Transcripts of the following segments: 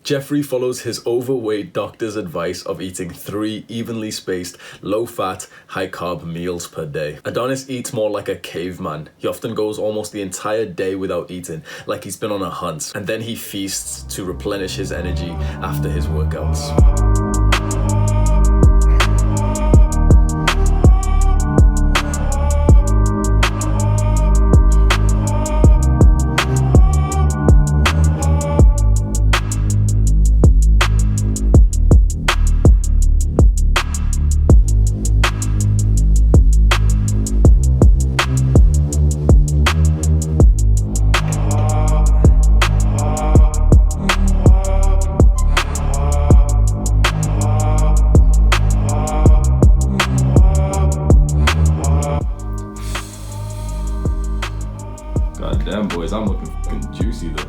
Jeffrey follows his overweight doctor's advice of eating 3 evenly spaced, low-fat, high-carb meals per day. Adonis eats more like a caveman. He often goes almost the entire day without eating, like he's been on a hunt, and then he feasts to replenish his energy after his workouts. Damn, boys, I'm looking fucking juicy though.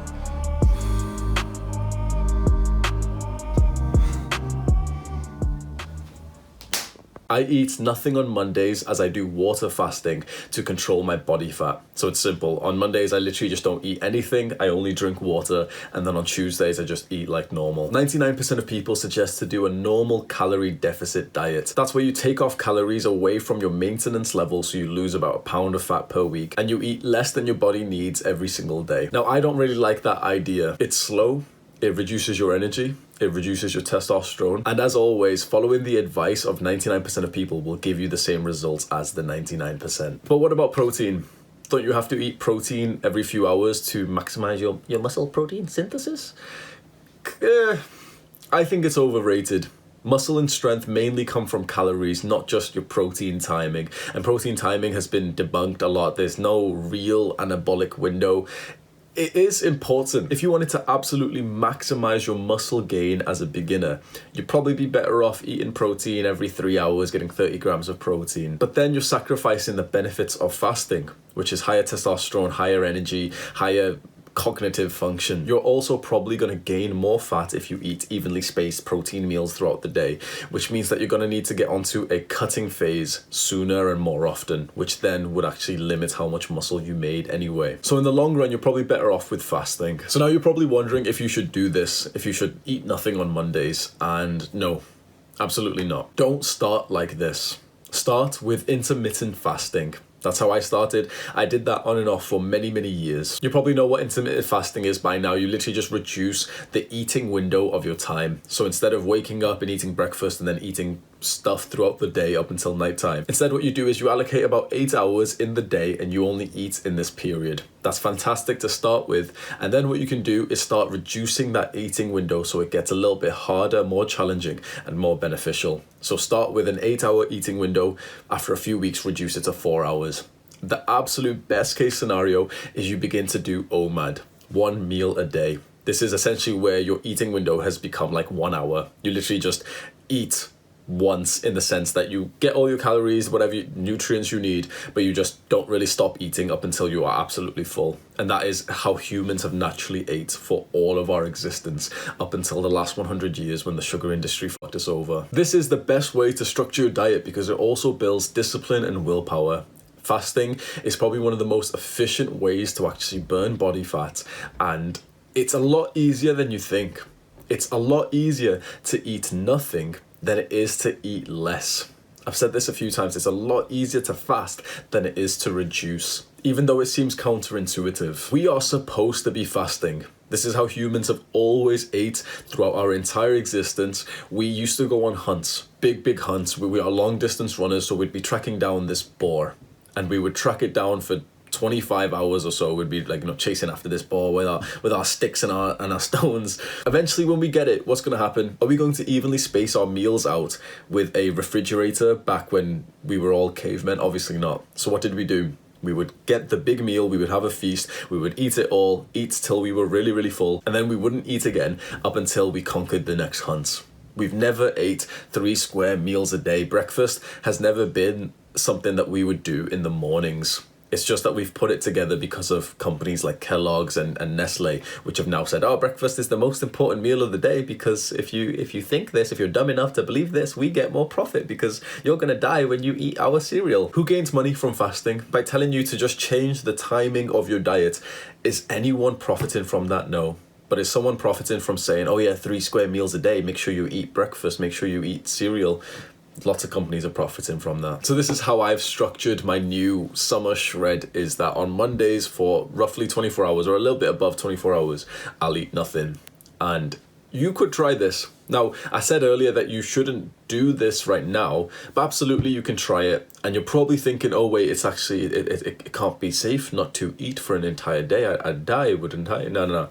I eat nothing on Mondays as I do water fasting to control my body fat. So it's simple. On Mondays, I literally just don't eat anything. I only drink water. And then on Tuesdays, I just eat like normal. 99% of people suggest to do a normal calorie deficit diet. That's where you take off calories away from your maintenance level so you lose about a pound of fat per week and you eat less than your body needs every single day. Now, I don't really like that idea. It's slow. It reduces your energy. It reduces your testosterone. And as always, following the advice of 99% of people will give you the same results as the 99%. But what about protein? Don't you have to eat protein every few hours to maximize your muscle protein synthesis? I think it's overrated. Muscle and strength mainly come from calories, not just your protein timing. And protein timing has been debunked a lot. There's no real anabolic window. It is important. If you wanted to absolutely maximize your muscle gain as a beginner, you'd probably be better off eating protein every 3 hours, getting 30 grams of protein. But then you're sacrificing the benefits of fasting, which is higher testosterone, higher energy, higher cognitive function. You're also probably going to gain more fat if you eat evenly spaced protein meals throughout the day, which means that you're going to need to get onto a cutting phase sooner and more often, which then would actually limit how much muscle you made anyway. So in the long run, you're probably better off with fasting. So now you're probably wondering if you should do this, if you should eat nothing on Mondays, and no, absolutely not. Don't start like this. Start with intermittent fasting. That's how I started. I did that on and off for many, many years. You probably know what intermittent fasting is by now. You literally just reduce the eating window of your time. So instead of waking up and eating breakfast and then eating stuff throughout the day up until nighttime, instead what you do is you allocate about 8 hours in the day and you only eat in this period. That's fantastic to start with. And then what you can do is start reducing that eating window so it gets a little bit harder, more challenging, and more beneficial. So start with an 8-hour eating window. After a few weeks, reduce it to 4 hours. The absolute best case scenario is you begin to do OMAD, 1 meal a day. This is essentially where your eating window has become like 1 hour. You literally just eat once, in the sense that you get all your calories, whatever nutrients you need, but you just don't really stop eating up until you are absolutely full. And that is how humans have naturally ate for all of our existence up until the last 100 years when the sugar industry fucked us over. This is the best way to structure your diet because it also builds discipline and willpower. Fasting is probably one of the most efficient ways to actually burn body fat, and it's a lot easier than you think. It's a lot easier to eat nothing than it is to eat less. I've said this a few times, it's a lot easier to fast than it is to reduce, even though it seems counterintuitive. We are supposed to be fasting. This is how humans have always ate throughout our entire existence. We used to go on hunts, big hunts. We are long distance runners, so we'd be tracking down this boar and we would track it down for 25 hours or so. We'd be like, chasing after this boar with our sticks and our stones. Eventually, when we get it, what's going to happen? Are we going to evenly space our meals out with a refrigerator back when we were all cavemen? Obviously not. So what did we do? We would get the big meal, we would have a feast, we would eat it all, eat till we were really, really full, and then we wouldn't eat again up until we conquered the next hunt. We've never ate 3 square meals a day. Breakfast has never been something that we would do in the mornings. It's just that we've put it together because of companies like Kellogg's and Nestle, which have now said, breakfast is the most important meal of the day, because if you think this, if you're dumb enough to believe this, we get more profit because you're going to die when you eat our cereal. Who gains money from fasting? By telling you to just change the timing of your diet. Is anyone profiting from that? No. But is someone profiting from saying, oh yeah, 3 square meals a day, make sure you eat breakfast, make sure you eat cereal? Lots of companies are profiting from that. So this is how I've structured my new summer shred, is that on Mondays for roughly 24 hours or a little bit above 24 hours, I'll eat nothing. And you could try this. Now, I said earlier that you shouldn't do this right now, but absolutely you can try it. And you're probably thinking, oh wait, it's actually, it can't be safe not to eat for an entire day. I'd die, wouldn't I? No.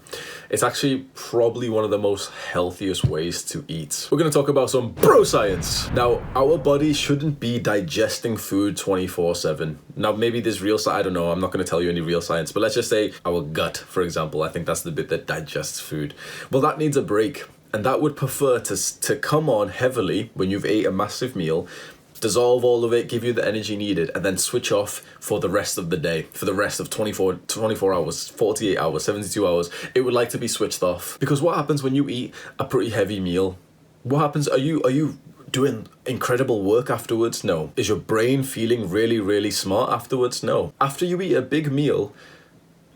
It's actually probably one of the most healthiest ways to eat. We're going to talk about some bro science. Now, our body shouldn't be digesting food 24/7. Now, maybe there's real science, I don't know, I'm not going to tell you any real science, but let's just say our gut, for example, I think that's the bit that digests food. Well, that needs a break. And that would prefer to come on heavily when you've ate a massive meal, dissolve all of it, give you the energy needed, and then switch off for the rest of the day, for the rest of 24 hours, 48 hours, 72 hours. It would like to be switched off. Because what happens when you eat a pretty heavy meal? What happens? Are you doing incredible work afterwards? No. Is your brain feeling really, really smart afterwards? No. After you eat a big meal,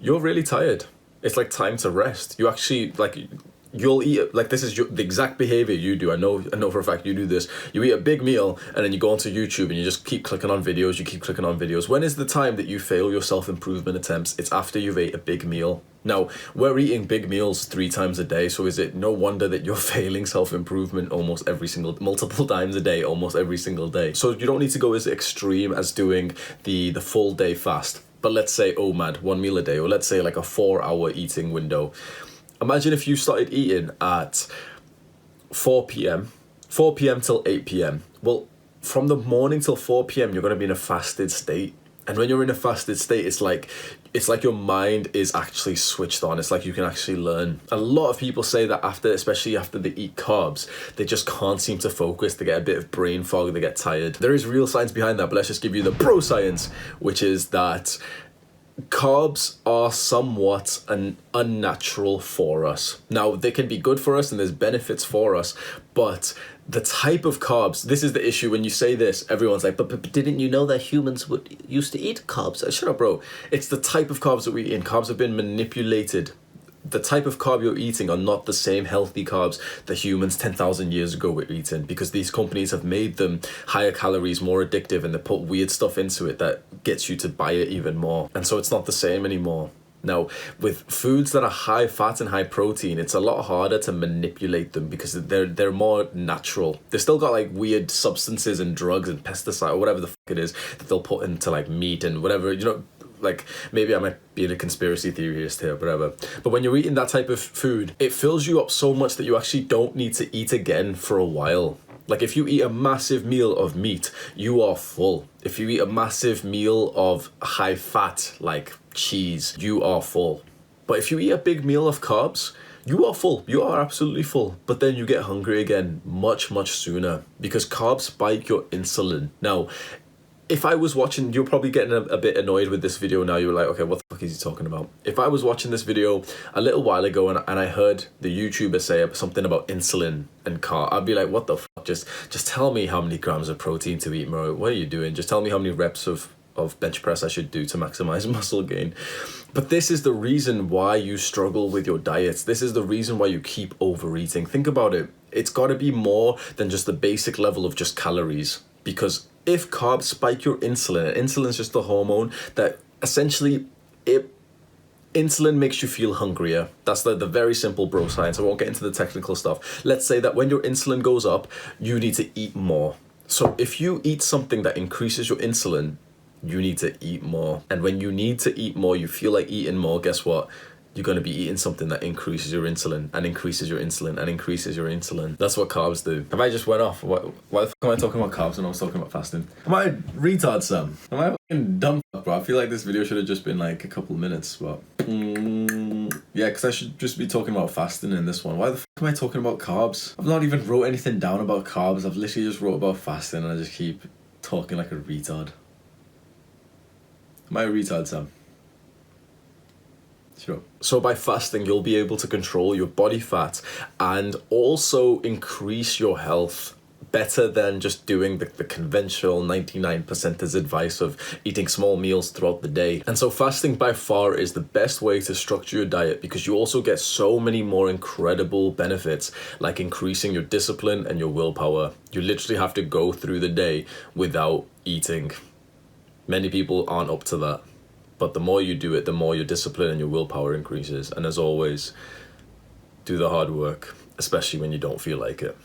you're really tired. It's like time to rest. You actually, like, you'll eat, like, this is the exact behavior you do. I know for a fact you do this. You eat a big meal and then you go onto YouTube and you just keep clicking on videos. When is the time that you fail your self-improvement attempts? It's after you've ate a big meal. Now, we're eating big meals 3 times a day, so is it no wonder that you're failing self-improvement multiple times a day, almost every single day? So you don't need to go as extreme as doing the full day fast. But let's say, 1 meal a day, or let's say like a 4-hour eating window. Imagine if you started eating at 4 p.m. till 8 p.m. Well, from the morning till 4 p.m. you're going to be in a fasted state. And when you're in a fasted state, it's like your mind is actually switched on. It's like you can actually learn. A lot of people say that especially after they eat carbs, they just can't seem to focus. They get a bit of brain fog, they get tired. There is real science behind that, but let's just give you the pro science, which is that carbs are somewhat unnatural for us. Now, they can be good for us and there's benefits for us, but the type of carbs, this is the issue. When you say this, everyone's like, but didn't you know that humans used to eat carbs? Shut up, bro. It's the type of carbs that we eat, and carbs have been manipulated. The type of carb you're eating are not the same healthy carbs that humans 10,000 years ago were eating, because these companies have made them higher calories, more addictive, and they put weird stuff into it that gets you to buy it even more. And so it's not the same anymore. Now, with foods that are high fat and high protein, it's a lot harder to manipulate them because they're more natural. They've still got like weird substances and drugs and pesticides or whatever the fuck it is that they'll put into like meat and whatever, like, maybe I might be a conspiracy theorist here, whatever. But when you're eating that type of food, it fills you up so much that you actually don't need to eat again for a while. Like, if you eat a massive meal of meat, you are full. If you eat a massive meal of high fat, like cheese, you are full. But if you eat a big meal of carbs, you are full. You are absolutely full. But then you get hungry again much, much sooner, because carbs spike your insulin. Now, if I was watching, you're probably getting a bit annoyed with this video now. You're like, okay, what the fuck is he talking about? If I was watching this video a little while ago and I heard the YouTuber say something about insulin and carb, I'd be like, what the fuck? Just tell me how many grams of protein to eat, bro. What are you doing? Just tell me how many reps of bench press I should do to maximize muscle gain. But this is the reason why you struggle with your diets. This is the reason why you keep overeating. Think about it. It's got to be more than just the basic level of just calories, because if carbs spike your insulin, and insulin is just a hormone that essentially insulin makes you feel hungrier. That's the very simple bro science. I won't get into the technical stuff. Let's say that when your insulin goes up, you need to eat more. So if you eat something that increases your insulin, you need to eat more. And when you need to eat more, you feel like eating more, guess what? You're going to be eating something that increases your insulin and increases your insulin and increases your insulin. That's what carbs do. Have I just went off? Why the fuck am I talking about carbs when I was talking about fasting? Am I a retard, Sam? Am I a fucking dumb fuck, bro? I feel like this video should have just been like a couple minutes, but yeah, because I should just be talking about fasting in this one. Why the fuck am I talking about carbs? I've not even wrote anything down about carbs. I've literally just wrote about fasting and I just keep talking like a retard. Am I a retard, Sam? Sure. So by fasting, you'll be able to control your body fat and also increase your health better than just doing the conventional 99%ers advice of eating small meals throughout the day. And so fasting by far is the best way to structure your diet, because you also get so many more incredible benefits, like increasing your discipline and your willpower. You literally have to go through the day without eating. Many people aren't up to that, but the more you do it, the more your discipline and your willpower increases. And as always, do the hard work, especially when you don't feel like it.